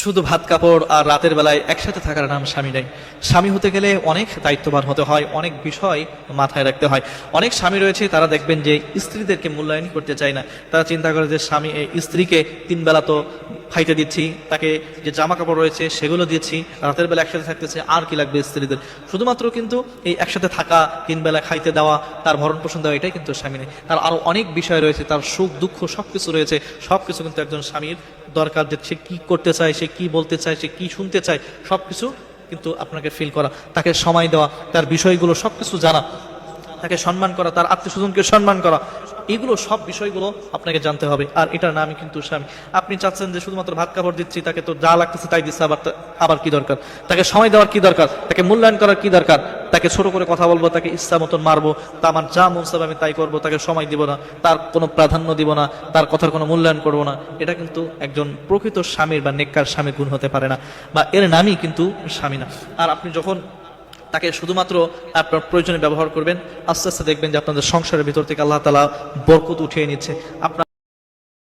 শুধু ভাত কাপড় আর রাতের বেলায় একসাথে থাকার নাম স্বামী নেই। স্বামী হতে গেলে অনেক দায়িত্ববান হতে হয়, অনেক বিষয় মাথায় রাখতে হয়। অনেক স্বামী রয়েছে তারা দেখবেন যে স্ত্রীদেরকে মূল্যায়ন করতে চায় না। তারা চিন্তা করে যে স্বামী স্ত্রীকে 3 বেলা তো খাইতে দিচ্ছি, তাকে যে জামা কাপড় রয়েছে সেগুলো দিচ্ছি, রাতের বেলা একসাথে থাকতেছে, আর কি লাগবে স্ত্রীদের। শুধুমাত্র কিন্তু এই একসাথে থাকা, 3 বেলা খাইতে দেওয়া, তার ভরণ পোষণ দেওয়া, এটাই কিন্তু স্বামী নেই। তার আরো অনেক বিষয় রয়েছে, তার সুখ দুঃখ সবকিছু রয়েছে। সবকিছু কিন্তু একজন স্বামীর দরকার, যে সে কি করতে চায়, সে কি বলতে চায়, সে কি শুনতে চায়, সবকিছু কিন্তু আপনাকে ফিল করা, তাকে সময় দেওয়া, তার বিষয়গুলো সবকিছু জানা, তাকে সম্মান করা, তার আত্মীয় স্বজনকে সম্মান করা, এগুলো সব বিষয়গুলো আপনাকে জানতে হবে। আর এটার নামই কিন্তু স্বামী। আপনি চাচ্ছেন যে শুধুমাত্র ভাত কাপড় দিচ্ছি, তাকে তো যা লাগতেছে তাই দিচ্ছে, আবার কি দরকার? তাকে সময় দেওয়ার কি দরকার? তাকে মূল্যায়ন করার কি দরকার? তাকে ছোট করে কথা বলবো, তাকে ইচ্ছা মতন মারবো, তা আমার যা মন চাবে আমি তাই করবো, তাকে সময় দিব না, তার কোনো প্রাধান্য দিব না, তার কথার কোনো মূল্যায়ন করবো না। এটা কিন্তু একজন প্রকৃত স্বামীর বা নেককার স্বামীর গুণ হতে পারে না, বা এর নামই কিন্তু স্বামী না। আর আপনি যখন তাকে শুধুমাত্র আপনার প্রয়োজনে ব্যবহার করবেন, আস্তে আস্তে দেখবেন যে আপনাদের সংসারের ভিতর থেকে আল্লাহ তাআলা বরকত উঠিয়ে নিচ্ছে। আপনার